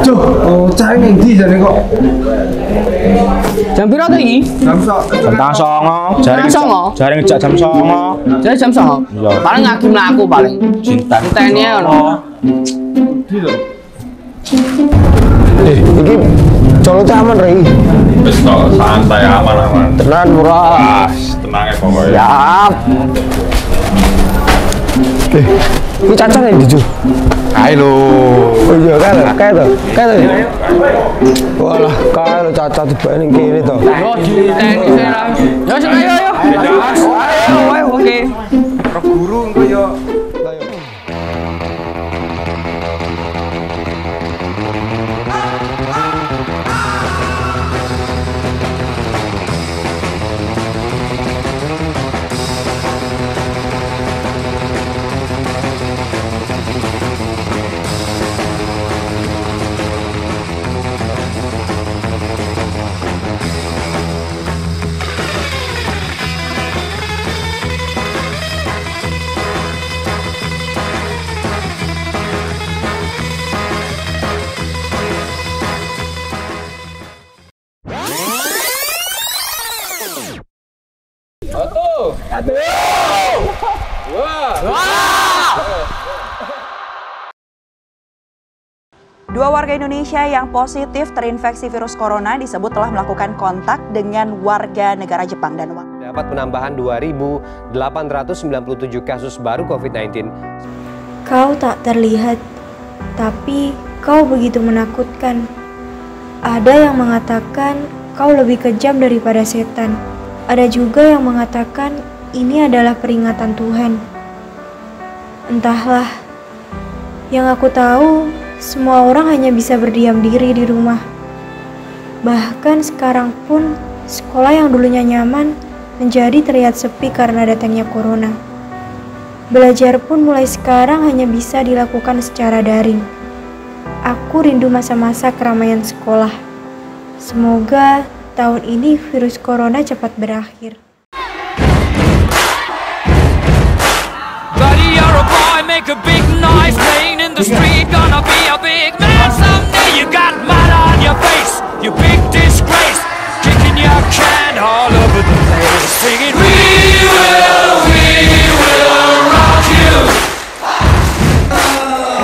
Cuk, cah ning ndi jane kok? Jam piro to iki? Jam 09.00. Jare ngejak jam 09.00. Jadi jam 09.00. Iya. Paling ngaki mlaku paling. Cinta-cinta ngono. Ndi lho? Iki colok aman Rei. Wis kok santai aman-aman. Tenan ora. Tenang ya pokoknya. Siap. Ini caca nih di Hai lo. Oh iya kayak tuh. Walah, kayak lo caca tiba ini kiri tuh. Yo diteni sira. Yo sing ayo. Ayo, oke. Pro guru engko yo. Dua warga Indonesia yang positif terinfeksi virus corona disebut telah melakukan kontak dengan warga negara Jepang dan dapat penambahan 2.897 kasus baru COVID-19. Kau tak terlihat, tapi kau begitu menakutkan. Ada yang mengatakan kau lebih kejam daripada setan. Ada juga yang mengatakan ini adalah peringatan Tuhan. Entahlah, yang aku tahu semua orang hanya bisa berdiam diri di rumah. Bahkan sekarang pun sekolah yang dulunya nyaman menjadi terlihat sepi karena datangnya corona. Belajar pun mulai sekarang hanya bisa dilakukan secara daring. Aku rindu masa-masa keramaian sekolah. Semoga tahun ini virus corona cepat berakhir. Buddy, you're a boy, make a big noise, playing in the street, gonna be a big man someday. You got mud on your face, you big disgrace, kicking your can all over the place, singing, we will rock you.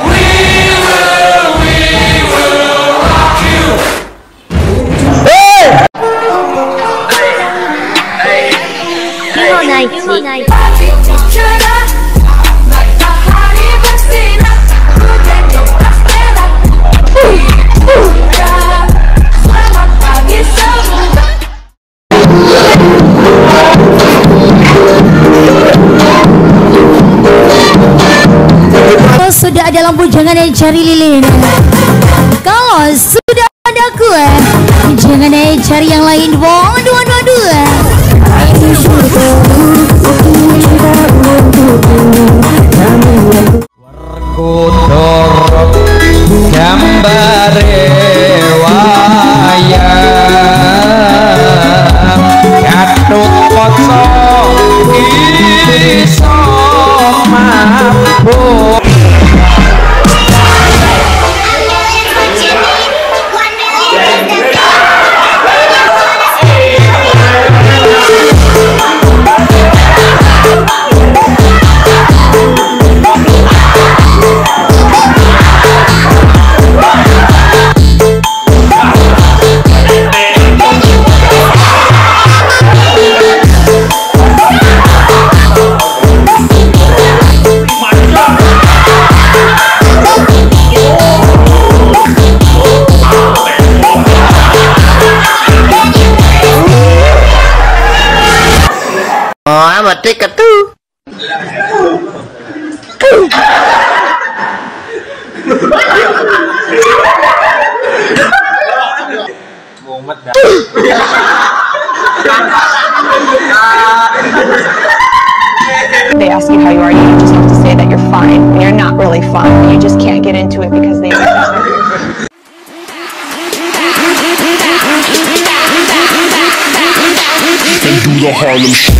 We will rock you. Kalau sudah ada lampu jangan cari lilin. Kalau sudah ada kue jangan cari yang lain. Dua. Kotor gambare wayang Gatut kaca iso mabuk. Tiket tuh. They ask you how you are, you just have to say that you're fine when you're not really fine. You just can't get into it because they do the Harlem Shake.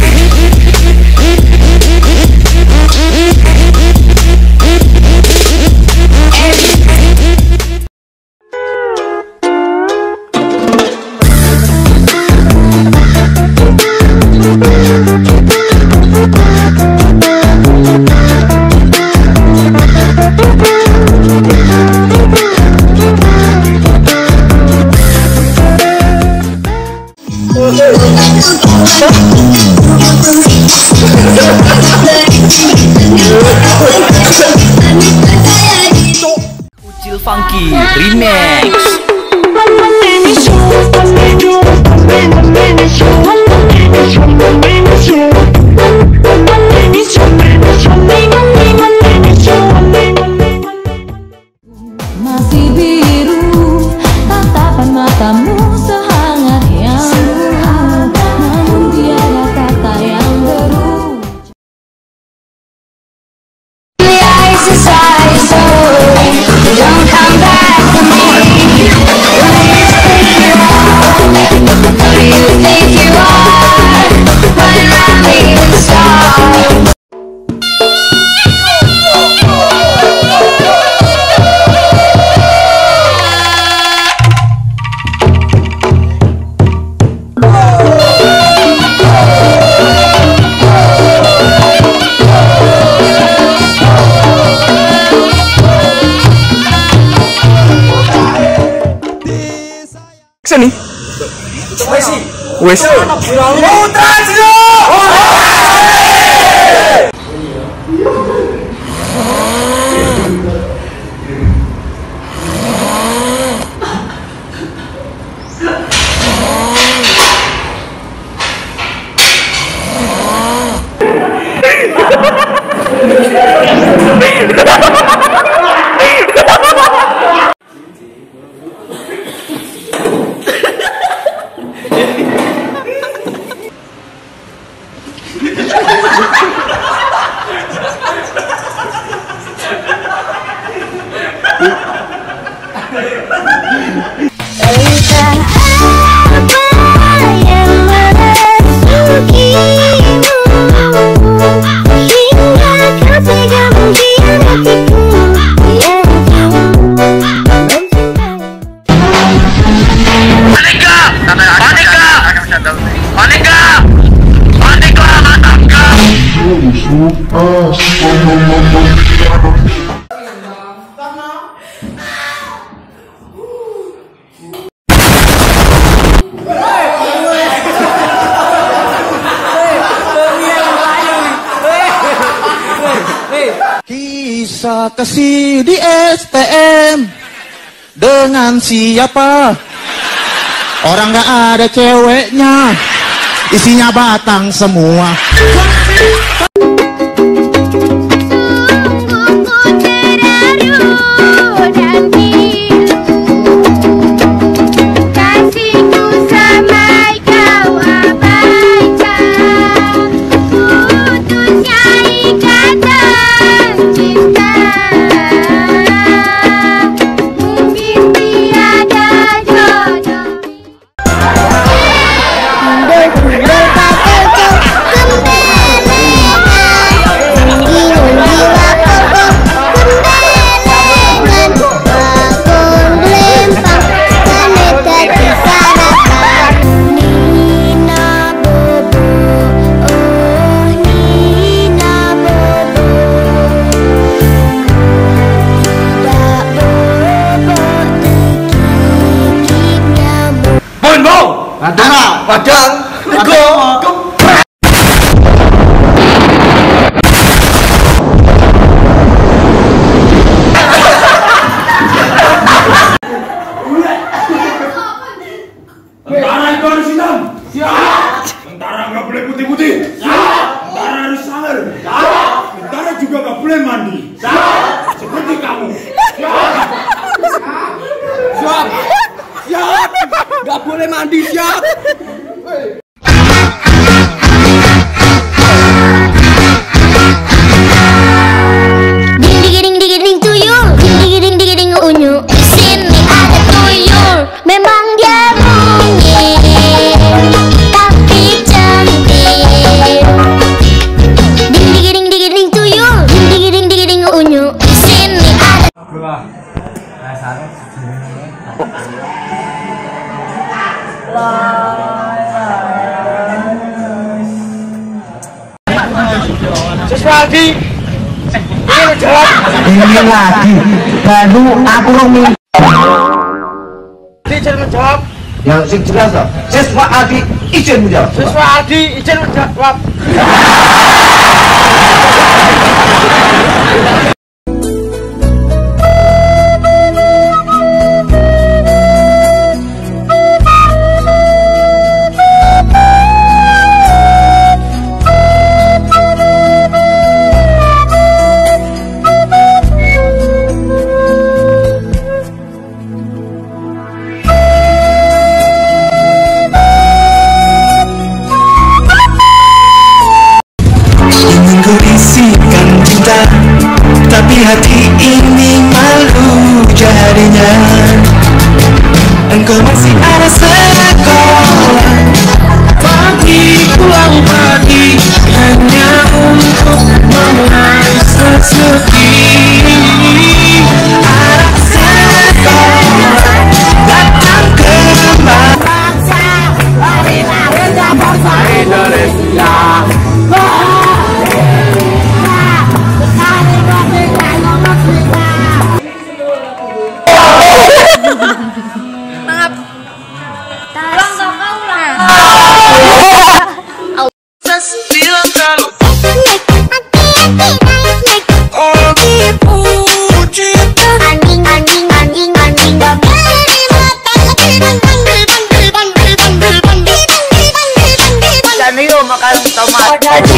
Ucil Funky Remix. Masih biru tatapan matamu sehangat yang dulu, namun tiada kata yang berubah. Don't come back to me. Who do you think you are? When I'm even strong. Sini. Wes. Kisah kasih di STM dengan siapa? Orang gak ada ceweknya, isinya batang semua. Antara padang nego keprak. Tentara itu harus hitam. Siap. Tentara nggak boleh putih-putih. Siap. Tentara harus sangar. Siap. Tentara juga nggak boleh mandi. Siap. Seperti kamu. Siap. Siap. Siap. Nggak boleh mandi. Siap. Ding ding ding tuyul, ding ding unyu. Di sini ada tuyul, memang dia mungil, tapi cantik. Ding ding tuyul, ding ding unyu. Di sini ada. Lah lagi. Ini lagi baru aku ngomong. Izin menjawab. Yang sing jelas toh. Siswa Aldi izin menjawab. Siswa Aldi izin menjawab. Tapi hati ini malu jadinya. Engkau masih ada sekolah, pagi pulang pagi hanya untuk mengais rezeki. Ada sekolah datang kembali. Indonesia. Maaf. Tolong kakak ulang.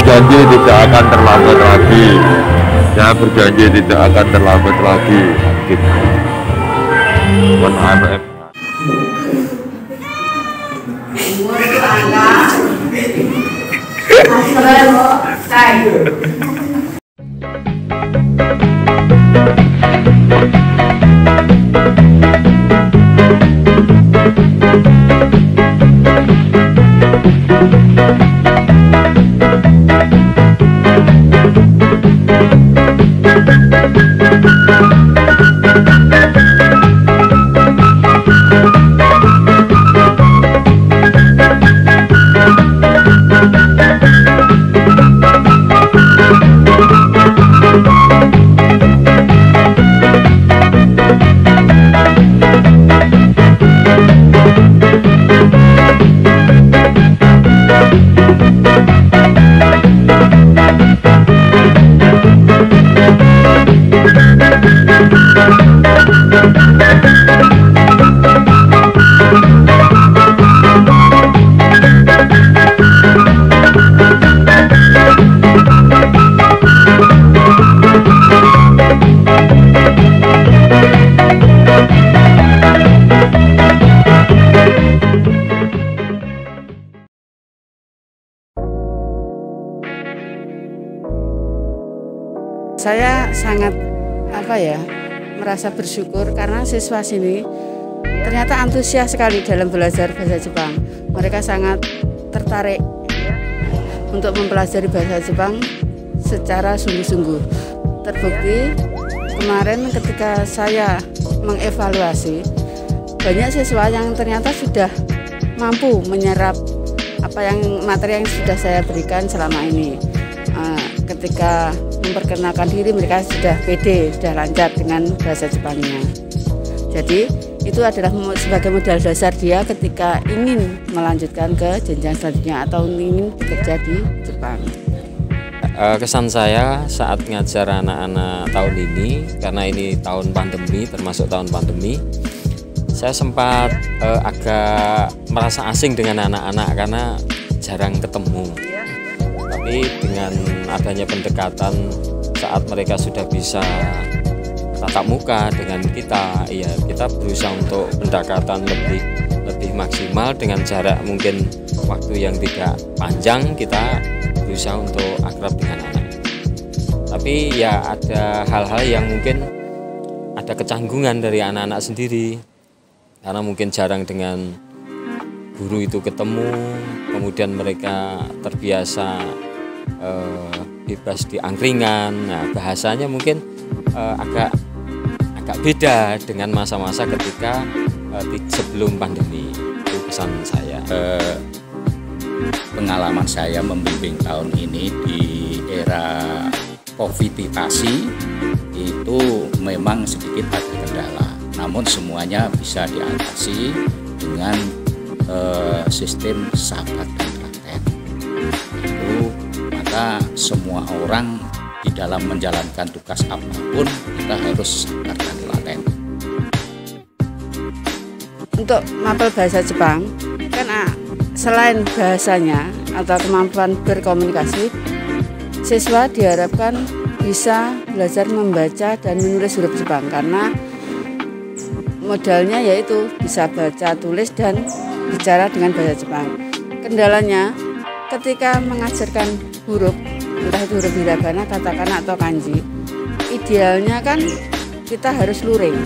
Berjanji tidak akan terlambat lagi. Saya berjanji tidak akan terlambat lagi. Saya sangat merasa bersyukur karena siswa sini ternyata antusias sekali dalam belajar bahasa Jepang. Mereka sangat tertarik untuk mempelajari bahasa Jepang secara sungguh-sungguh. Terbukti kemarin ketika saya mengevaluasi, banyak siswa yang ternyata sudah mampu menyerap materi yang sudah saya berikan selama ini. Ketika memperkenalkan diri mereka sudah pede, sudah lancar dengan bahasa Jepangnya. Jadi itu adalah sebagai modal dasar dia ketika ingin melanjutkan ke jenjang selanjutnya atau ingin bekerja di Jepang. Kesan saya saat ngajar anak-anak tahun ini, karena ini tahun pandemi, termasuk tahun pandemi, saya sempat agak merasa asing dengan anak-anak karena jarang ketemu. Tapi dengan adanya pendekatan saat mereka sudah bisa tatap muka dengan kita, ya kita berusaha untuk pendekatan lebih maksimal dengan jarak mungkin waktu yang tidak panjang, kita berusaha untuk akrab dengan anak. Tapi ya ada hal-hal yang mungkin ada kecanggungan dari anak-anak sendiri karena mungkin jarang dengan guru itu ketemu, kemudian mereka terbiasa bebas di angkringan. Nah, bahasanya mungkin agak beda dengan masa-masa ketika sebelum pandemi. Itu pesan saya. Pengalaman saya membimbing tahun ini di era coviditasi itu memang sedikit ada kendala, namun semuanya bisa diatasi dengan sistem sahabat dan praktek. Itu maka semua orang di dalam menjalankan tugas apapun kita harus sabar dan telaten. Untuk mapel bahasa Jepang kan selain bahasanya atau kemampuan berkomunikasi, siswa diharapkan bisa belajar membaca dan menulis huruf Jepang karena modalnya yaitu bisa baca, tulis, dan bicara dengan bahasa Jepang. Kendalanya ketika mengajarkan huruf, entah itu huruf hiragana, katakana, atau kanji, idealnya kan kita harus luring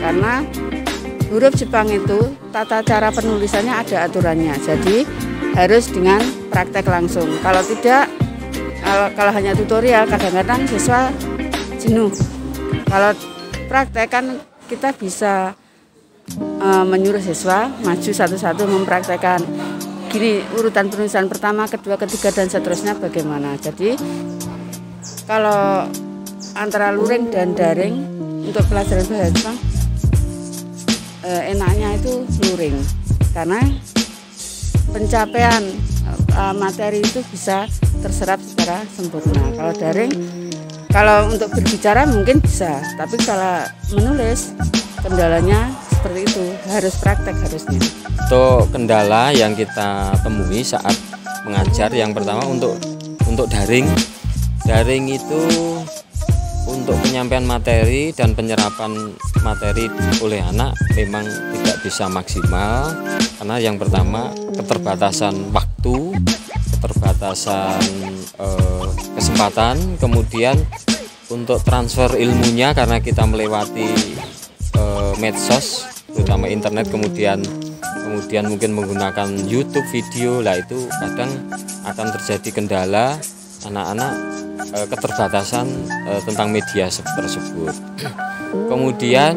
karena huruf Jepang itu tata cara penulisannya ada aturannya, jadi harus dengan praktek langsung. Kalau tidak, kalau hanya tutorial kadang-kadang siswa jenuh. Kalau praktek kan kita bisa menyuruh siswa maju satu-satu mempraktekkan gini urutan penulisan pertama, kedua, ketiga, dan seterusnya bagaimana. Jadi kalau antara luring dan daring untuk pelajaran bahasa Jepang enaknya itu luring karena pencapaian materi itu bisa terserap secara sempurna. Kalau daring, kalau untuk berbicara mungkin bisa, tapi kalau menulis kendalanya seperti itu, harus praktek harusnya. Untuk kendala yang kita temui saat mengajar, yang pertama untuk daring itu untuk penyampaian materi dan penyerapan materi oleh anak memang tidak bisa maksimal karena yang pertama keterbatasan waktu, keterbatasan kesempatan, kemudian untuk transfer ilmunya karena kita melewati medsos terutama internet, kemudian mungkin menggunakan YouTube video lah, itu kadang akan terjadi kendala anak-anak keterbatasan tentang media tersebut. Kemudian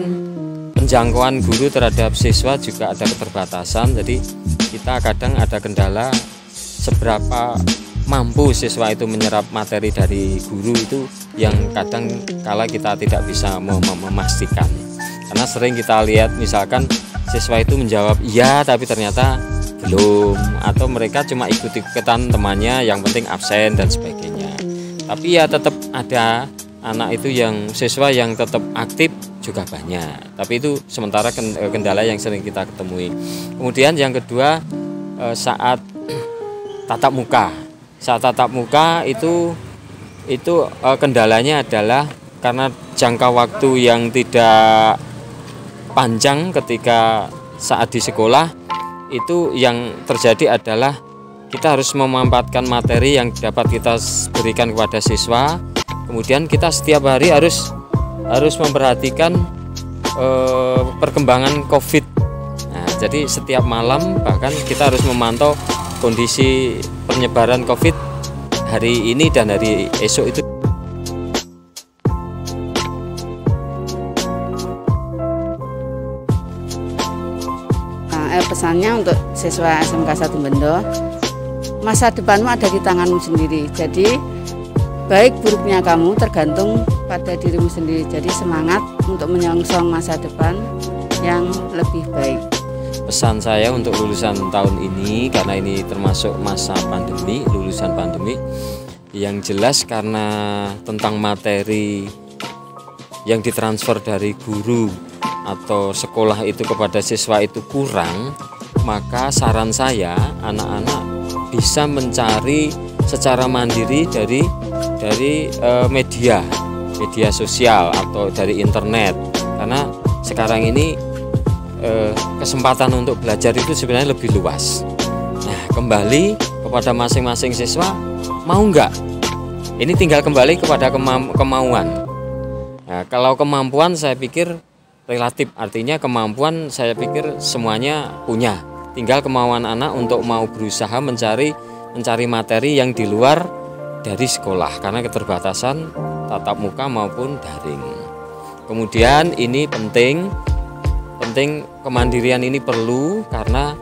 penjangkauan guru terhadap siswa juga ada keterbatasan, jadi kita kadang ada kendala seberapa mampu siswa itu menyerap materi dari guru, itu yang kadang kala kita tidak bisa memastikan. Karena sering kita lihat misalkan siswa itu menjawab iya tapi ternyata belum, atau mereka cuma ikut-ikutan temannya yang penting absen dan sebagainya. Tapi ya tetap ada anak itu yang siswa yang tetap aktif juga banyak. Tapi itu sementara kendala yang sering kita ketemui. Kemudian yang kedua saat tatap muka. Saat tatap muka itu kendalanya adalah karena jangka waktu yang tidak panjang ketika saat di sekolah, itu yang terjadi adalah kita harus memanfaatkan materi yang dapat kita berikan kepada siswa. Kemudian kita setiap hari harus memperhatikan perkembangan COVID. Nah, jadi setiap malam bahkan kita harus memantau kondisi penyebaran COVID hari ini dan hari esok itu. Pesannya untuk siswa SMK 1 Bendo, masa depanmu ada di tanganmu sendiri. Jadi baik buruknya kamu tergantung pada dirimu sendiri. Jadi semangat untuk menyongsong masa depan yang lebih baik. Pesan saya untuk lulusan tahun ini, karena ini termasuk masa pandemi, lulusan pandemi, yang jelas karena tentang materi yang ditransfer dari guru atau sekolah itu kepada siswa itu kurang, maka saran saya anak-anak bisa mencari secara mandiri dari media sosial atau dari internet, karena sekarang ini kesempatan untuk belajar itu sebenarnya lebih luas. Nah, kembali kepada masing-masing siswa, mau nggak? Ini tinggal kembali kepada kemauan. Nah, kalau kemampuan saya pikir relatif, artinya kemampuan saya pikir semuanya punya, tinggal kemauan anak untuk mau berusaha mencari materi yang di luar dari sekolah karena keterbatasan tatap muka maupun daring. Kemudian ini penting kemandirian ini perlu karena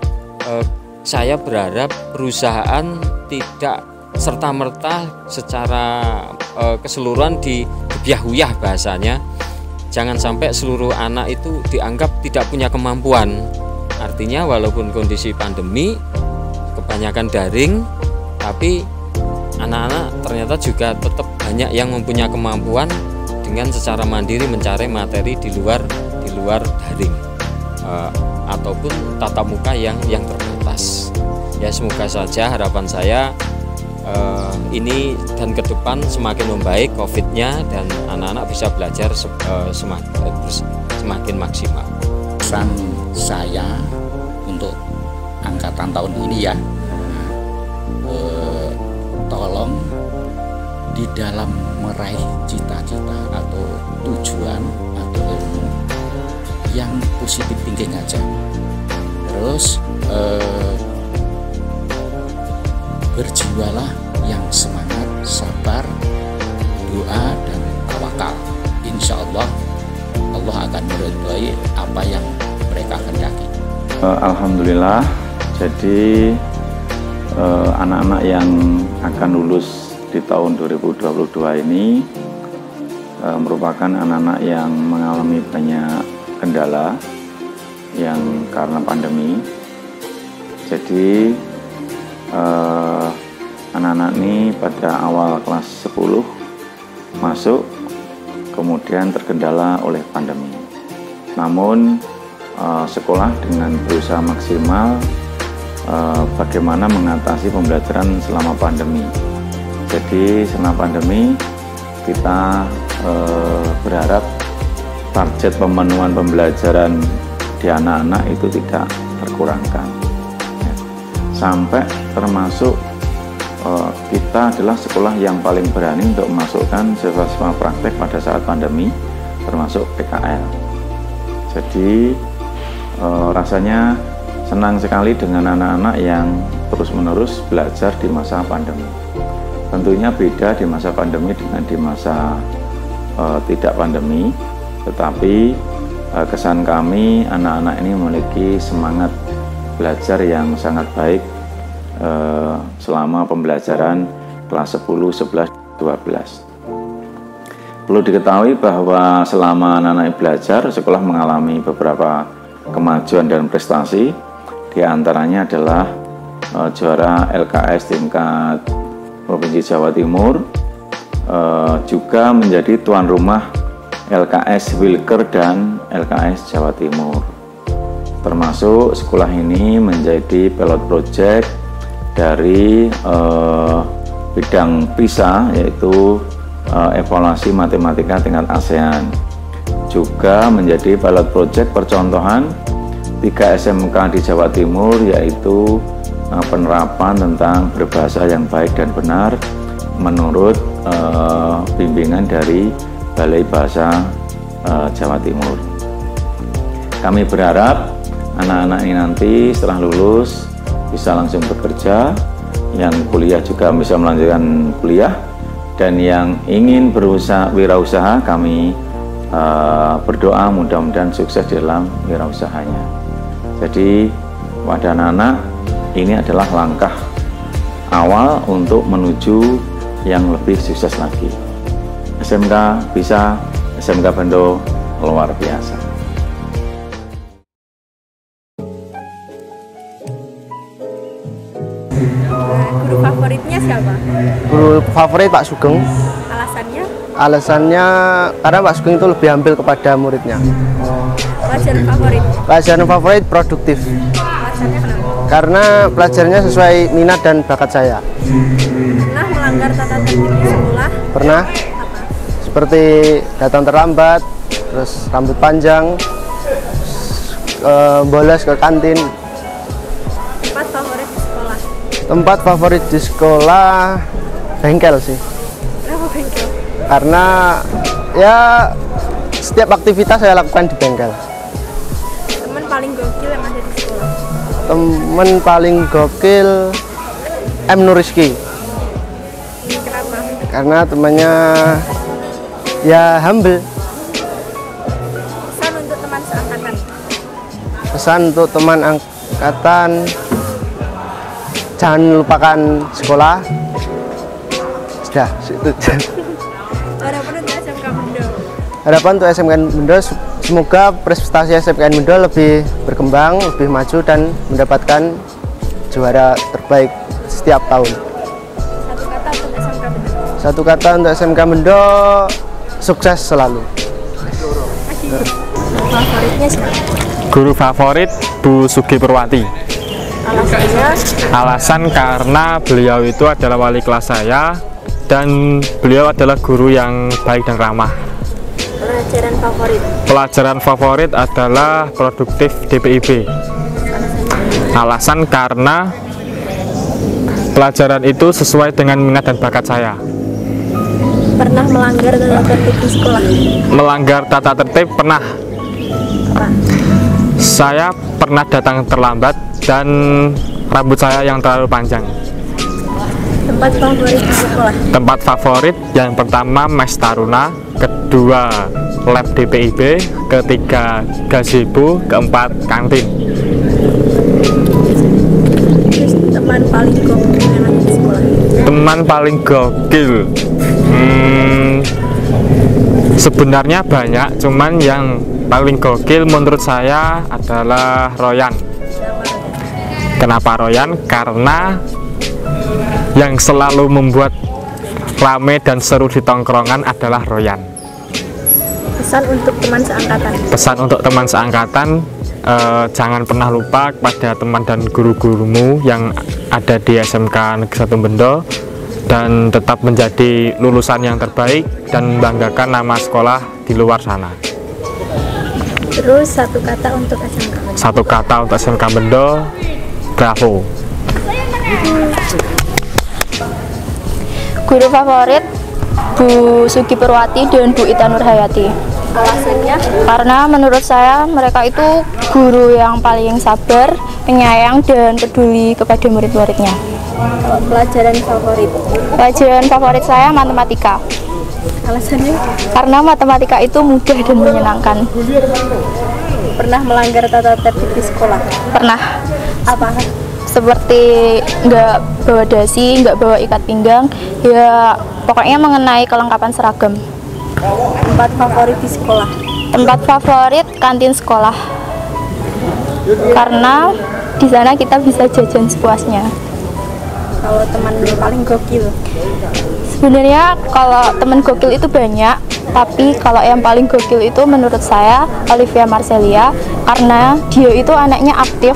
saya berharap perusahaan tidak serta-merta secara keseluruhan dibiah-uyah bahasanya. Jangan sampai seluruh anak itu dianggap tidak punya kemampuan. Artinya walaupun kondisi pandemi kebanyakan daring, tapi anak-anak ternyata juga tetap banyak yang mempunyai kemampuan dengan secara mandiri mencari materi di luar daring ataupun tatap muka yang terbatas. Ya semoga saja harapan saya ini dan ke depan semakin membaik COVID-nya dan anak-anak bisa belajar semakin maksimal. Pesan saya untuk angkatan tahun ini ya, tolong di dalam meraih cita-cita atau tujuan atau ilmu yang positif thinking aja. Terus berjiwalah yang semangat, sabar, doa dan tawakal. Insya Allah Allah akan meridhoi apa yang mereka kehendaki. Alhamdulillah, jadi anak-anak yang akan lulus di tahun 2022 ini merupakan anak-anak yang mengalami banyak kendala yang karena pandemi. Jadi anak-anak ini pada awal kelas 10 masuk, kemudian terkendala oleh pandemi. Namun sekolah dengan berusaha maksimal bagaimana mengatasi pembelajaran selama pandemi. Jadi selama pandemi kita berharap target pemenuhan pembelajaran di anak-anak itu tidak terkurangkan. Sampai termasuk kita adalah sekolah yang paling berani untuk memasukkan siswa-siswa praktek pada saat pandemi, termasuk PKL. Jadi rasanya senang sekali dengan anak-anak yang terus-menerus belajar di masa pandemi. Tentunya beda di masa pandemi dengan di masa tidak pandemi, tetapi kesan kami anak-anak ini memiliki semangat belajar yang sangat baik selama pembelajaran kelas 10, 11, 12. Perlu diketahui bahwa selama anak-anak belajar, sekolah mengalami beberapa kemajuan dan prestasi. Di antaranya adalah juara LKS tingkat Provinsi Jawa Timur, juga menjadi tuan rumah LKS Wilker dan LKS Jawa Timur. Termasuk sekolah ini menjadi pilot project dari bidang PISA, yaitu evaluasi matematika tingkat ASEAN. Juga menjadi pilot project percontohan 3 SMK di Jawa Timur, yaitu penerapan tentang berbahasa yang baik dan benar menurut bimbingan dari Balai Bahasa Jawa Timur. Kami berharap anak-anak ini nanti setelah lulus bisa langsung bekerja, yang kuliah juga bisa melanjutkan kuliah, dan yang ingin wirausaha kami berdoa mudah-mudahan sukses dalam wirausahanya. Jadi pada anak-anak ini adalah langkah awal untuk menuju yang lebih sukses lagi. SMK bisa, SMK Bendo luar biasa. Guru favoritnya siapa? Guru favorit Pak Sugeng. Alasannya? Alasannya karena Pak Sugeng itu lebih ambil kepada muridnya. Pelajaran favorit? Pelajaran favorit produktif. Alasannya kenapa? Karena pelajarannya sesuai minat dan bakat saya. Pernah melanggar tata tertib di sekolah? Pernah. Apa? Seperti datang terlambat, terus rambut panjang, bolos ke kantin. Tempat favorit di sekolah? Tempat favorit di sekolah bengkel sih. Kenapa bengkel? Karena ya setiap aktivitas saya lakukan di bengkel. Teman paling gokil yang ada di sekolah? Teman paling gokil M. Nuriski. Kenapa? Karena temannya ya humble. Pesan untuk teman seangkatan? Pesan untuk teman angkatan, jangan lupakan sekolah, Sudah, itu. Harapan untuk SMK Mendo. Harapan untuk SMK Mendo, semoga prestasi SMK Mendo lebih berkembang, lebih maju dan mendapatkan juara terbaik setiap tahun. Satu kata untuk SMK Mendo. Satu kata untuk SMK Mendo, sukses selalu. Favoritnya siapa? Guru favorit Bu Sugi Purwati. Alasannya? Alasan karena beliau itu adalah wali kelas saya dan beliau adalah guru yang baik dan ramah. Pelajaran favorit? Pelajaran favorit adalah produktif DPIB. Alasan karena pelajaran itu sesuai dengan minat dan bakat saya. Pernah melanggar tata tertib di sekolah? Melanggar tata tertib pernah. Saya pernah datang terlambat dan rambut saya yang terlalu panjang. Tempat favorit di sekolah? Tempat favorit yang pertama Mes Taruna, kedua lab DPIB, ketiga gazebo, keempat kantin. Terus teman paling gokil yang ada di sekolah? Teman paling gokil, sebenarnya banyak, cuman yang paling gokil menurut saya adalah Royan. Kenapa Royan? Karena yang selalu membuat rame dan seru di tongkrongan adalah Royan. Pesan untuk teman seangkatan? Pesan untuk teman seangkatan, jangan pernah lupa kepada teman dan guru-gurumu yang ada di SMK Negeri 1 Bendo dan tetap menjadi lulusan yang terbaik dan membanggakan nama sekolah di luar sana. Terus satu kata untuk SMK Bendo? Satu kata untuk SMK Bendo, bravo. Guru favorit Bu Sugi Purwati dan Bu Ita Nurhayati. Alasannya? Karena menurut saya mereka itu guru yang paling sabar, penyayang, dan peduli kepada murid-muridnya. Pelajaran favorit? Pelajaran favorit saya matematika. Alasannya? Karena matematika itu mudah dan menyenangkan. Pernah melanggar tata tertib di sekolah? Pernah. Apa? Seperti nggak bawa dasi, nggak bawa ikat pinggang, ya pokoknya mengenai kelengkapan seragam. Tempat favorit di sekolah? Tempat favorit kantin sekolah, karena di sana kita bisa jajan sepuasnya. Kalau teman paling gokil? Sebenarnya kalau teman gokil itu banyak, tapi kalau yang paling gokil itu menurut saya Olivia Marcelia, karena dia itu anaknya aktif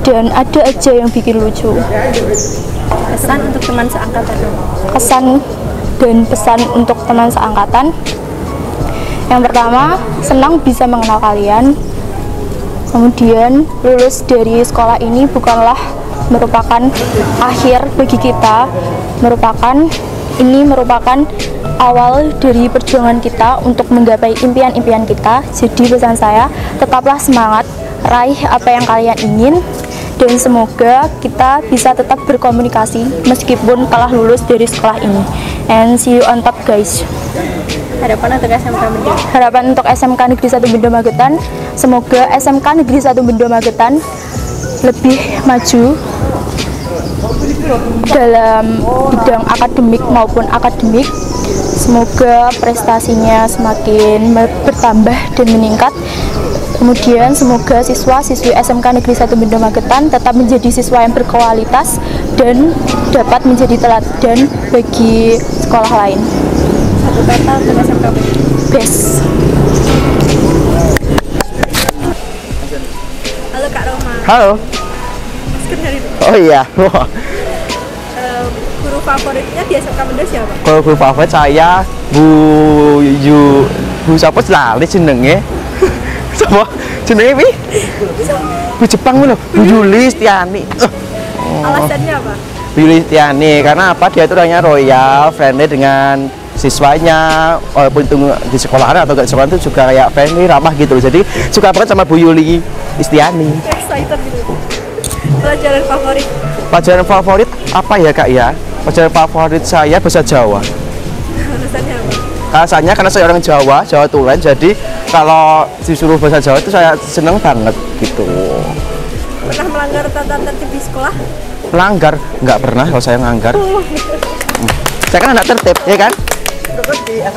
dan ada aja yang bikin lucu. Pesan untuk teman seangkatan? Kesan dan pesan untuk teman seangkatan, yang pertama, senang bisa mengenal kalian. Kemudian, lulus dari sekolah ini bukanlah merupakan akhir bagi kita, ini merupakan awal dari perjuangan kita untuk menggapai impian-impian kita. Jadi pesan saya, tetaplah semangat, raih apa yang kalian ingin, dan semoga kita bisa tetap berkomunikasi meskipun telah lulus dari sekolah ini. And see you on top, guys. Harapan untuk SMK Bendo? Harapan untuk SMK Negeri 1 Bendo Magetan, semoga SMK Negeri 1 Bendo Magetan lebih maju dalam bidang akademik maupun akademik. Semoga prestasinya semakin bertambah dan meningkat. Kemudian semoga siswa-siswi SMK Negeri 1 Bendo Magetan tetap menjadi siswa yang berkualitas dan dapat menjadi teladan bagi sekolah lain. Satu kata untuk SMK Bendo? Best. Halo Kak Roma. Halo. Oh iya. Guru favoritnya di SMK Bendo siapa? Kalau guru favorit saya Bu siapa lali jenenge? Siapa jenenge pi? Bu Jepang lho, Bu Yuli Stiani. Alasannya apa? Bu Yuli Stiani karena apa? Dia itu orangnya royal, friendly dengan siswanya, walaupun itu di sekolahan atau gak di sekolah itu juga kayak friendly, ramah gitu. Jadi suka banget sama Bu Yuli Stiani. Excited gitu. Pelajaran favorit? Pelajaran favorit apa ya Kak ya? Pelajaran favorit saya bahasa Jawa. Alasannya apa? Alasannya karena saya orang Jawa, Jawa Tulen, jadi kalau disuruh bahasa Jawa itu saya seneng banget gitu. Pernah melanggar tata tertib di sekolah? Melanggar? Nggak pernah kalau saya melanggar. Saya kan anak tertib, ya kan? Iya.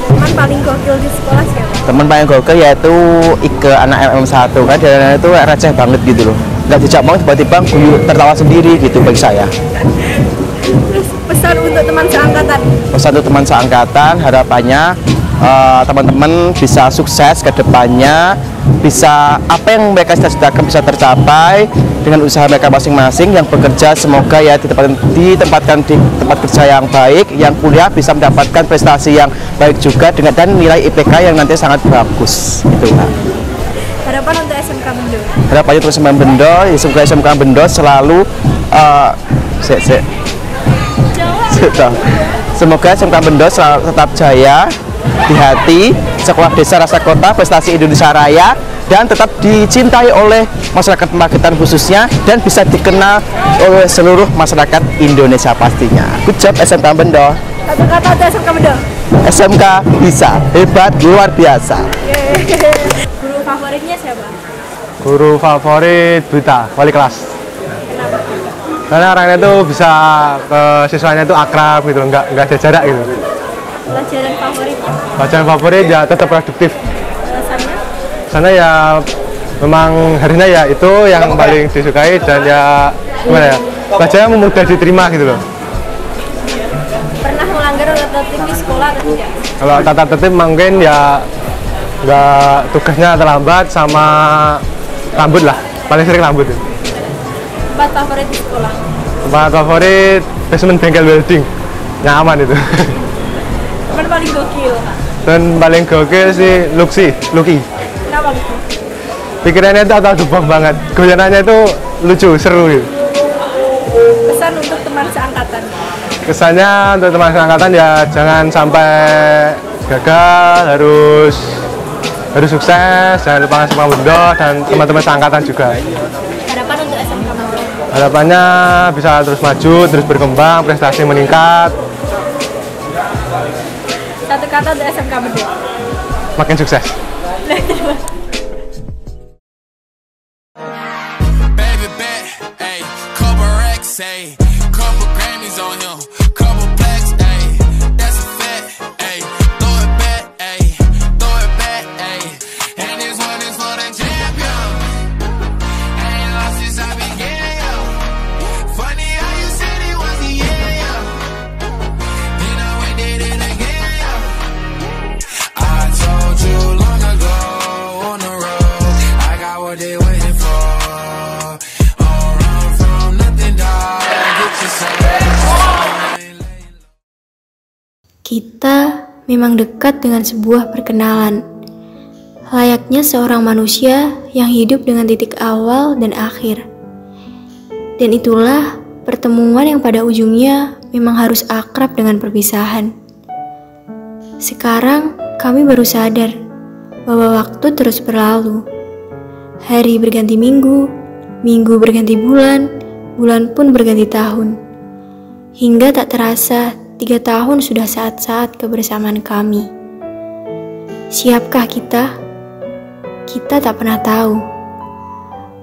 Teman paling gokil di sekolah siapa? Teman paling gokil yaitu Ike, anak MM1 kan, dia itu receh banget gitu loh. Nggak dijak mau tiba-tiba guyu tertawa sendiri gitu bagi saya. Terus pesan untuk teman seangkatan? Pesan untuk teman seangkatan, harapannya teman-teman bisa sukses ke depannya, bisa apa yang mereka cita-citakan bisa tercapai dengan usaha mereka masing-masing. Yang bekerja semoga ya ditempatkan di tempat kerja yang baik, yang kuliah bisa mendapatkan prestasi yang baik juga dengan dan nilai IPK yang nanti sangat bagus gitu ya. Harapan untuk SMK Bendo? Harapannya untuk SMK Bendo, semoga SMK Bendo selalu semoga SMK Bendo selalu tetap jaya di hati, sekolah desa rasa kota, prestasi Indonesia Raya, dan tetap dicintai oleh masyarakat Magetan khususnya dan bisa dikenal oleh seluruh masyarakat Indonesia pastinya. Good job SMK Bendo. Satu kata untuk SMK Bendo? SMK bisa, hebat, luar biasa. Guru favoritnya siapa? Guru favorit Buta, wali kelas. Kenapa? Karena orangnya tuh bisa ke siswanya tuh akrab gitu, nggak ada jarak gitu. Pelajaran favoritnya? Pelajaran favorit ya tetap produktif. Alasannya? Sana ya memang harinya ya itu yang paling disukai dan ya gimana ya, pelajaran mudah diterima gitu loh. Pernah melanggar tata tertib di sekolah atau tidak? Kalau tata tertib mungkin ya nggak, tugasnya terlambat sama rambut lah, paling sering rambut. Tempat favorit di sekolah? Tempat favorit basement bengkel welding, nyaman itu. Teman paling gokil? Dan paling gokil sih Lucky. Kenapa gitu? Pikirannya itu atau banget, goyanannya itu lucu, seru gitu. Pesan untuk teman seangkatan? Kesannya untuk teman seangkatan ya jangan sampai gagal, harus sukses, jangan lupa SMK Bendo dan teman-teman seangkatan juga. Harapan untuk SMK Bendo? Harapannya bisa terus maju, terus berkembang, prestasi meningkat. Satu kata untuk SMK Bendo? Makin sukses. Kita memang dekat dengan sebuah perkenalan, layaknya seorang manusia yang hidup dengan titik awal dan akhir. Dan itulah pertemuan yang pada ujungnya memang harus akrab dengan perpisahan. Sekarang kami baru sadar bahwa waktu terus berlalu. Hari berganti minggu, minggu berganti bulan, bulan pun berganti tahun. Hingga tak terasa 3 tahun sudah saat-saat kebersamaan kami. Siapkah kita? Kita tak pernah tahu.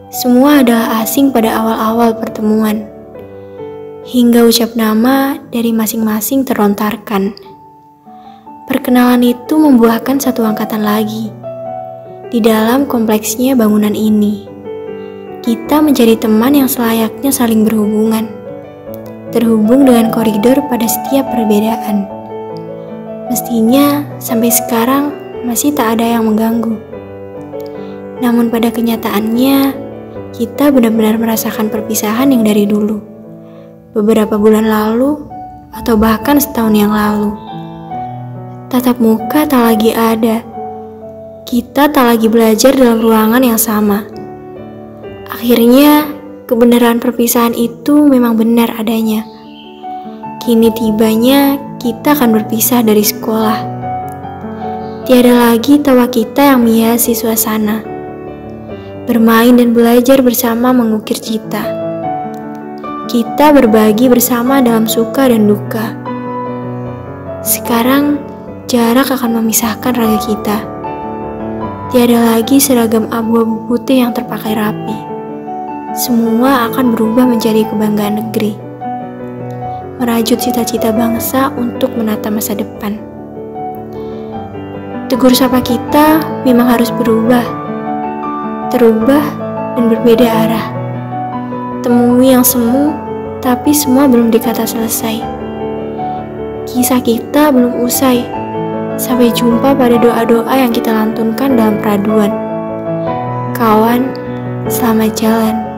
Semua adalah asing pada awal-awal pertemuan. Hingga ucap nama dari masing-masing terlontarkan. Perkenalan itu membuahkan satu angkatan lagi. Di dalam kompleksnya bangunan ini, kita menjadi teman yang selayaknya saling berhubungan. Terhubung dengan koridor pada setiap perbedaan. Mestinya sampai sekarang masih tak ada yang mengganggu. Namun pada kenyataannya, kita benar-benar merasakan perpisahan yang dari dulu. Beberapa bulan lalu, atau bahkan setahun yang lalu. Tatap muka tak lagi ada. Kita tak lagi belajar dalam ruangan yang sama. Akhirnya, kebenaran perpisahan itu memang benar adanya. Kini tibanya kita akan berpisah dari sekolah. Tiada lagi tawa kita yang menghiasi suasana. Bermain dan belajar bersama mengukir cita. Kita berbagi bersama dalam suka dan duka. Sekarang jarak akan memisahkan raga kita. Tiada lagi seragam abu-abu putih yang terpakai rapi. Semua akan berubah menjadi kebanggaan negeri. merajut cita-cita bangsa untuk menata masa depan. Tegur sapa kita memang harus berubah, terubah dan berbeda arah. Temui yang semu, tapi semua belum dikata selesai. Kisah kita belum usai. Sampai jumpa pada doa-doa yang kita lantunkan dalam peraduan. Kawan, selamat jalan.